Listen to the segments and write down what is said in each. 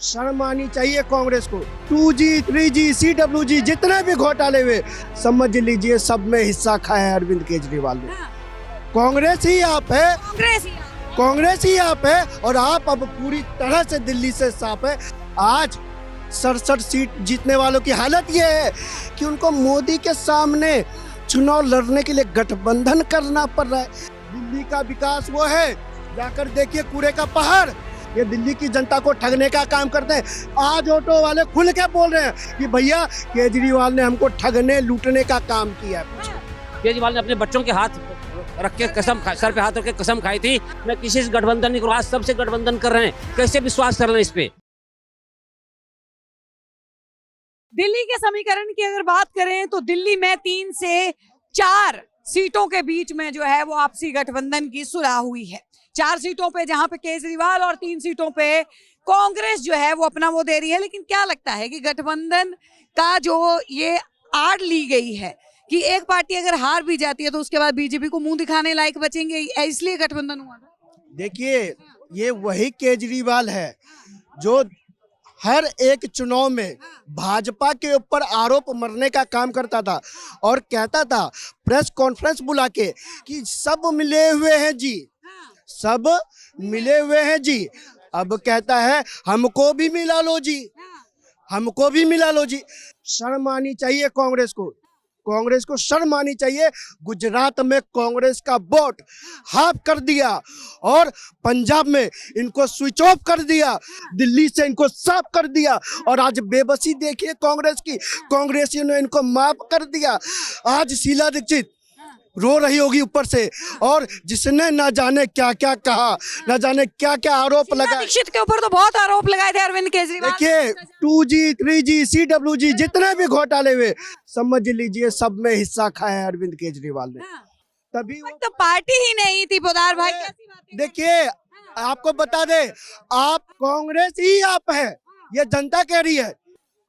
शर्म आनी चाहिए कांग्रेस को। 2G 3G CWG जितने भी घोटाले हुए समझ लीजिए सब में हिस्सा खाया है अरविंद केजरीवाल ने। कांग्रेस ही आप है, कांग्रेस ही आप है और आप अब पूरी तरह से दिल्ली से साफ है। आज 67 सीट जीतने वालों की हालत ये है कि उनको मोदी के सामने चुनाव लड़ने के लिए गठबंधन करना पड़ रहा है। दिल्ली का विकास वो है, जाकर देखिए कूड़े का पहाड़, ये दिल्ली की जनता को ठगने का काम करते हैं। आज ऑटो वाले खुल के बोल रहे हैं कि भैया केजरीवाल ने हमको ठगने लूटने का काम किया है। केजरीवाल ने अपने बच्चों के हाथ रख के सर पे हाथ रख के कसम खाई थी, मैं किसी से गठबंधन नहीं करूँ। आज सबसे गठबंधन कर रहे हैं, कैसे विश्वास कर रहे हैं इस पे। दिल्ली के समीकरण की अगर बात करें तो दिल्ली में 3 से 4 सीटों के बीच में जो है वो आपसी गठबंधन की सुलह हुई है। 4 सीटों पे जहां पे केजरीवाल और 3 सीटों पे कांग्रेस जो है वो अपना वो दे रही है। लेकिन क्या लगता है कि गठबंधन का जो ये आड़ ली गई है कि एक पार्टी अगर हार भी जाती है तो उसके बाद बीजेपी को मुंह दिखाने लायक बचेंगे, इसलिए गठबंधन हुआ था। देखिए ये वही केजरीवाल है जो हर एक चुनाव में भाजपा के ऊपर आरोप मरने का काम करता था और कहता था प्रेस कॉन्फ्रेंस बुला के कि सब मिले हुए हैं जी, सब मिले हुए हैं जी। अब कहता है हमको भी मिला लो जी, हमको भी मिला लो जी। शर्म आनी चाहिए कांग्रेस को, कांग्रेस को शर्म आनी चाहिए। गुजरात में कांग्रेस का वोट हाफ कर दिया और पंजाब में इनको स्विच ऑफ कर दिया, दिल्ली से इनको साफ कर दिया और आज बेबसी देखिए कांग्रेस की, कांग्रेसियों ने इनको माफ कर दिया। आज शीला दीक्षित रो रही होगी ऊपर से और जिसने ना जाने क्या क्या कहा, ना जाने क्या क्या आरोप लगाए। दीक्षित के ऊपर तो बहुत आरोप लगाए थे अरविंद केजरीवाल। देखिए 2G 3G CWG जितने भी घोटाले हुए समझ लीजिए सब में हिस्सा खाया है अरविंद केजरीवाल ने। तभी तो पार्टी ही नहीं थी पोदार भाई, कैसी बात है? देखिए आपको बता दे, आप कांग्रेस ही आप है, ये जनता कह रही है,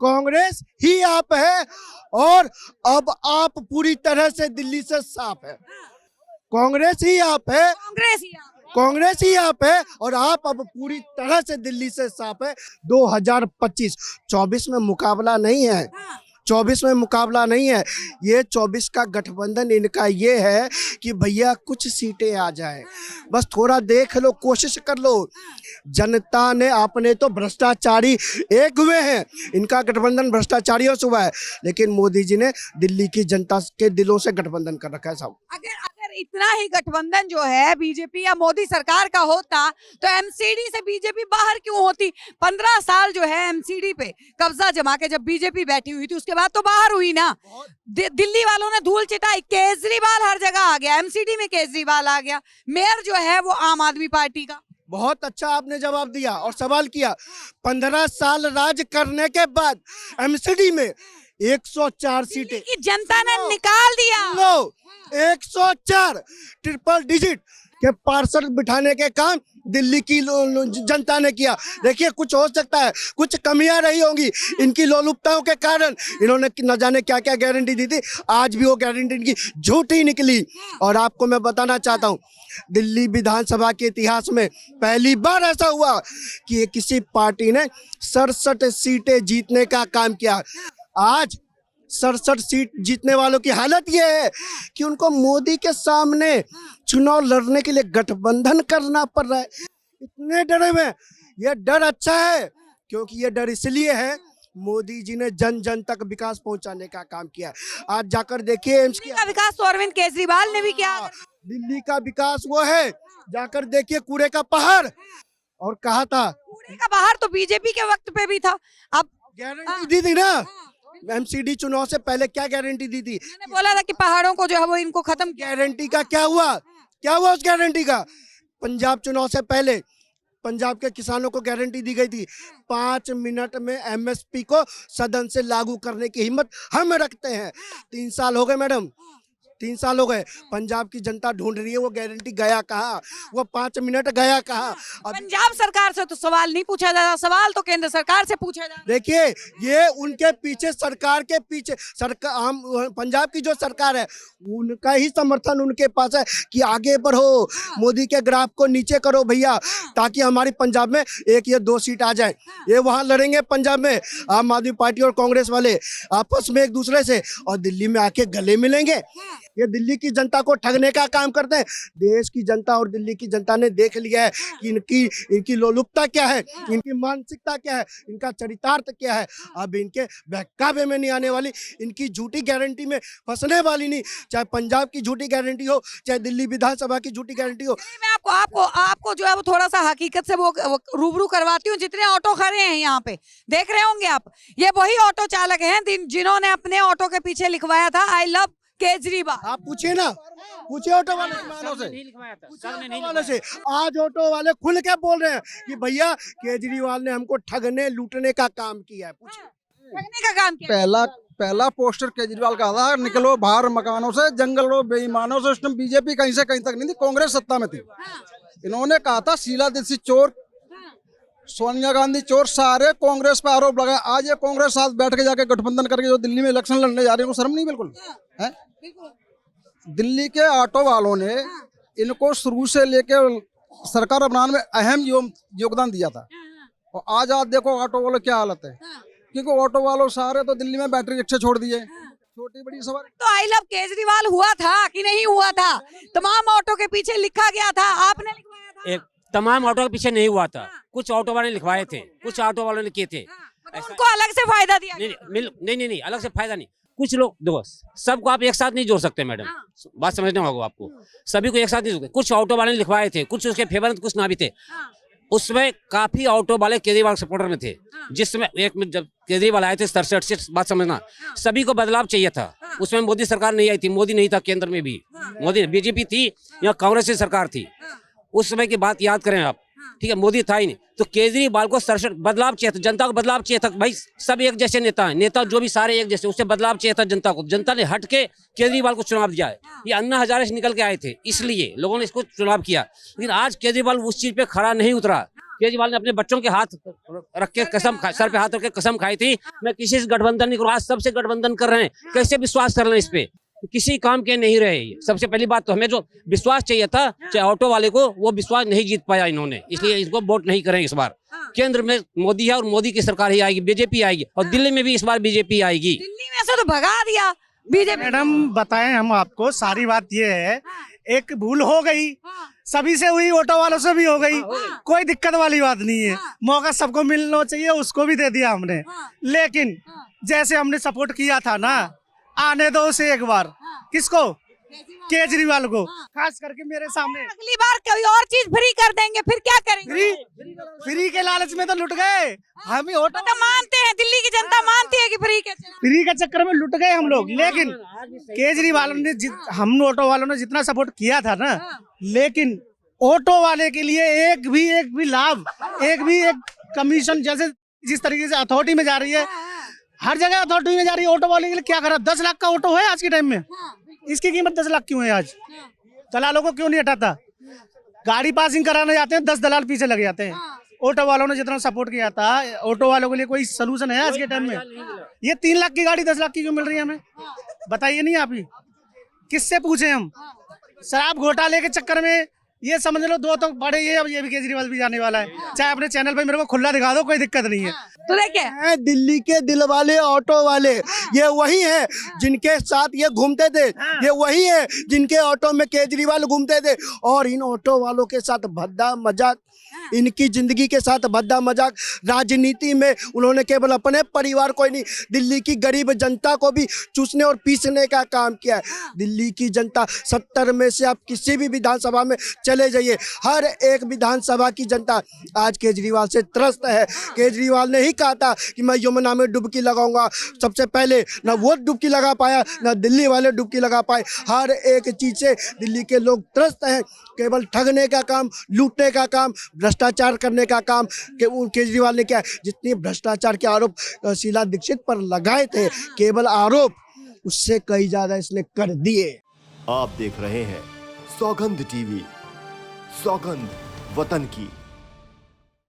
कांग्रेस ही आप है और अब आप पूरी तरह से दिल्ली से साफ है। कांग्रेस ही आप है, कांग्रेस ही आप है और आप अब पूरी तरह से दिल्ली से साफ है। 2025-24 में मुकाबला नहीं है, 24 में मुकाबला नहीं है, ये 24 का गठबंधन इनका ये है कि भैया कुछ सीटें आ जाए, बस थोड़ा देख लो, कोशिश कर लो। जनता ने आपने तो भ्रष्टाचारी एक हुए हैं, इनका गठबंधन भ्रष्टाचारियों से हुआ है, लेकिन मोदी जी ने दिल्ली की जनता के दिलों से गठबंधन कर रखा है साहब। अगर इतना ही गठबंधन जो है बीजेपी या मोदी सरकार का होता तो एमसीडी से बीजेपी बाहर क्यों होती? 15 साल जो है एमसीडी पे कब्जा जमा के जब बीजेपी बैठी हुई थी उसके बाद तो बाहर हुई ना। दिल्ली वालों ने धूल चिटाई, केजरीवाल हर जगह आ गया, एमसीडी में केजरीवाल आ गया, मेयर जो है वो आम आदमी पार्टी का। बहुत अच्छा आपने जवाब दिया और सवाल किया। 15 साल राज करने के बाद एमसीडी में 104 सीटें की जनता ने निकाल दिया। 104 ट्रिपल डिजिट के पार्षद बिठाने के काम दिल्ली की जनता ने किया। देखिए कुछ हो सकता है, कुछ कमियां रही होंगी इनकी लोलुपताओं के कारण, इन्होंने न जाने क्या क्या गारंटी दी थी, आज भी वो गारंटी इनकी झूठी निकली। और आपको मैं बताना चाहता हूँ दिल्ली विधानसभा के इतिहास में पहली बार ऐसा हुआ कि किसी पार्टी ने 67 सीटें जीतने का काम किया। आज 67 सीट जीतने वालों की हालत ये है कि उनको मोदी के सामने चुनाव लड़ने के लिए गठबंधन करना पड़ रहा है। इतने डरे हुए हैं। ये डर अच्छा है क्योंकि ये डर इसलिए है मोदी जी ने जन जन तक विकास पहुंचाने का काम किया। आज जाकर देखिए एम्स का विकास तो अरविंद केजरीवाल ने भी किया। दिल्ली का विकास वो है, जाकर देखिए कूड़े का पहाड़। और कहा था कूड़े का पहाड़ तो बीजेपी के वक्त पे भी था। अब गारंटी दी थी ना, एमसीडी चुनाव से पहले क्या गारंटी दी थी? मैंने बोला था कि पहाड़ों को जो है वो इनको खत्म। गारंटी का क्या हुआ? क्या हुआ उस गारंटी का? पंजाब चुनाव से पहले पंजाब के किसानों को गारंटी दी गई थी 5 मिनट में एमएसपी को सदन से लागू करने की हिम्मत हम रखते हैं। 3 साल हो गए मैडम, 3 साल हो गए। पंजाब की जनता ढूंढ रही है वो गारंटी गया कहाँ, वो 5 मिनट गया कहाँ। अब पंजाब सरकार से तो सवाल नहीं पूछा जाता, सवाल तो केंद्र सरकार से पूछा जाता। देखिए ये उनके पीछे, सरकार के पीछे, सरकार, हम पंजाब की जो सरकार है उनका ही समर्थन उनके पास है कि आगे बढ़ो, मोदी के ग्राफ को नीचे करो भैया, ताकि हमारी पंजाब में 1 या 2 सीट आ जाए। ये वहां लड़ेंगे पंजाब में आम आदमी पार्टी और कांग्रेस वाले आपस में एक दूसरे से, और दिल्ली में आके गले मिलेंगे। ये दिल्ली की जनता को ठगने का काम करते हैं। देश की जनता और दिल्ली की जनता ने देख लिया है कि इनकी लोलुपता क्या है, इनकी मानसिकता क्या है, इनका चरितार्थ क्या है। अब इनके बहकावे में नहीं आने वाली, इनकी झूठी गारंटी में फंसने वाली नहीं, चाहे पंजाब की झूठी गारंटी हो, चाहे दिल्ली विधानसभा की झूठी गारंटी हो। मैं आपको जो है वो थोड़ा सा हकीकत से वो रूबरू करवाती हूँ। जितने ऑटो खड़े हैं यहाँ पे देख रहे होंगे आप, ये वही ऑटो चालक हैं जिन्होंने अपने ऑटो के पीछे लिखवाया था आई लव केजरीवाल। आप पूछिए ना, पूछिए ऑटो वाले से। आज ऑटो वाले खुल के बोल रहे हैं कि भैया केजरीवाल ने हमको ठगने लूटने का काम किया है। पूछिए, ठगने का काम किया। पहला पोस्टर केजरीवाल का था, निकलो बाहर मकानों से, जंगलों बेईमानों से। उस टाइम बीजेपी कहीं से कहीं तक नहीं थी, कांग्रेस सत्ता में थी। इन्होंने कहा था शीला दीक्षित चोर, सोनिया गांधी चोर, सारे कांग्रेस पे आरोप लगाए। आज ये कांग्रेस साथ बैठ के जाके गठबंधन करके जो दिल्ली में इलेक्शन लड़ने जा रहे हैं, शर्म नहीं बिल्कुल है। दिल्ली के ऑटो वालों ने इनको शुरू से लेके सरकार बनाने में अहम योगदान दिया था। और आज आप देखो ऑटो वालों की क्या हालत है, क्योंकि ऑटो वालों सारे तो दिल्ली में बैटरी रिक्शे छोड़ दिए, छोटी बड़ी सवारी। तो आई लव केजरीवाल हुआ था कि नहीं हुआ था? तमाम ऑटो के पीछे लिखा गया था, आपने लिखवाया था? एक तमाम ऑटो के पीछे नहीं हुआ था, कुछ ऑटो वाले ने लिखवाए थे, कुछ ऑटो वालों ने किए थे। मतलब उनको अलग से फायदा दिया गया? नहीं, अलग से फायदा नहीं। कुछ लोग देखो, सबको आप एक साथ नहीं जोड़ सकते मैडम, बात समझना होगा आपको। सभी को एक साथ नहीं जोड़ सकते। कुछ ऑटो वाले ने लिखवाए थे, कुछ उसके फेवर में, कुछ ना भी थे। उसमें काफी ऑटो वाले केजरीवाल सपोर्टर में थे। जिस समय एक में जब केजरीवाल आए थे 67 से, बात समझना, सभी को बदलाव चाहिए था। उसमें मोदी सरकार नहीं आई थी, मोदी नहीं था केंद्र में भी, मोदी बीजेपी थी या कांग्रेस की सरकार थी। उस समय की बात याद करें आप, ठीक है, मोदी था ही नहीं। तो केजरीवाल को 67 बदलाव चाहिए था, जनता को बदलाव चाहिए था। भाई सब एक जैसे नेता हैं, नेता जो भी सारे एक जैसे, उससे बदलाव चाहिए था जनता को। जनता ने हट के केजरीवाल को चुनाव दिया है। ये अन्ना हजारे से निकल के आए थे, इसलिए लोगों ने इसको चुनाव किया। लेकिन आज केजरीवाल उस चीज पे खड़ा नहीं उतरा। केजरीवाल ने अपने बच्चों के हाथ रख के कसम खाई, सर पे हाथ रख के कसम खाई थी, मैं किसी से गठबंधन नहीं करूँ। आज सबसे गठबंधन कर रहे हैं, कैसे विश्वास कर रहे हैं इस पे? किसी काम के नहीं रहे। सबसे पहली बात तो हमें जो विश्वास चाहिए था, चाहे ऑटो वाले को, वो विश्वास नहीं जीत पाया इन्होंने, इसलिए इसको वोट नहीं करेंगे इस बार। केंद्र में मोदी है और मोदी की सरकार ही आएगी, बीजेपी आएगी, और दिल्ली में भी इस बार बीजेपी आएगी। दिल्ली में से तो भगा दिया बीजेपी। मैडम बताएं हम आपको, सारी बात ये है, एक भूल हो गई, सभी से हुई, ऑटो वालों से भी हो गई, कोई दिक्कत वाली बात नहीं है। मौका सबको मिलना चाहिए, उसको भी दे दिया हमने। लेकिन जैसे हमने सपोर्ट किया था ना, आने दो उसे एक बार। किसको? केजरीवाल को। खास करके मेरे सामने अगली बार कोई और चीज फ्री कर देंगे, फिर क्या करेंगे? फ्री के लालच में तो लुट गए हम ही। ऑटो तो मानते हैं, दिल्ली की जनता मानती है कि फ्री के चक्कर में लुट गए हम लोग। लेकिन केजरीवाल ने हम ऑटो वालों ने जितना सपोर्ट किया था ना, लेकिन ऑटो वाले के लिए एक भी लाभ, एक कमीशन, जैसे जिस तरीके से अथॉरिटी में जा रही है, हर जगह अथॉरिटी में जा रही है, ऑटो वाले के लिए क्या करा? 10 लाख का ऑटो है आज के टाइम में, इसकी कीमत 10 लाख क्यों है? आज दलालों को क्यों नहीं हटाता? गाड़ी पासिंग कराने जाते हैं, 10 दलाल पीछे लग जाते हैं। ऑटो वालों ने जितना सपोर्ट किया था, ऑटो वालों के लिए कोई सलूशन है आज के टाइम में? ये 3 लाख की गाड़ी 10 लाख की क्यों मिल रही है हमें? बताइए नहीं आप ही, किससे पूछे हम? शराब घोटाले के चक्कर में ये समझ लो 2 तो बड़े, ये अब ये भी केजरीवाल भी जाने वाला है। चाहे अपने चैनल पे मेरे को खुला दिखा दो, कोई दिक्कत नहीं है। तो देखिए, दिल्ली के दिल वाले ऑटो वाले ये वही है जिनके साथ ये घूमते थे, ये वही है जिनके ऑटो में केजरीवाल घूमते थे। और इन ऑटो वालों के साथ भद्दा मजाक, इनकी जिंदगी के साथ भद्दा मजाक, राजनीति में उन्होंने केवल अपने परिवार को ही नहीं, दिल्ली की गरीब जनता को भी चूसने और पीसने का काम किया है। दिल्ली की जनता 70 में से आप किसी भी विधानसभा में चले जाइए, हर एक विधानसभा की जनता आज केजरीवाल से त्रस्त है। केजरीवाल ने ही कहा था कि मैं यमुना में डुबकी लगाऊंगा, सबसे पहले ना वो डुबकी लगा पाया, ना दिल्ली वाले डुबकी लगा पाए। हर एक चीज से दिल्ली के लोग त्रस्त हैं। केवल ठगने का काम, लूटने का काम, भ्रष्टाचार करने का काम केजरीवाल ने किया। जितने भ्रष्टाचार के आरोप शीला दीक्षित पर लगाए थे, केवल आरोप, उससे कई ज्यादा इसने कर दिए। आप देख रहे हैं सौगंध टीवी, सौगंध वतन की।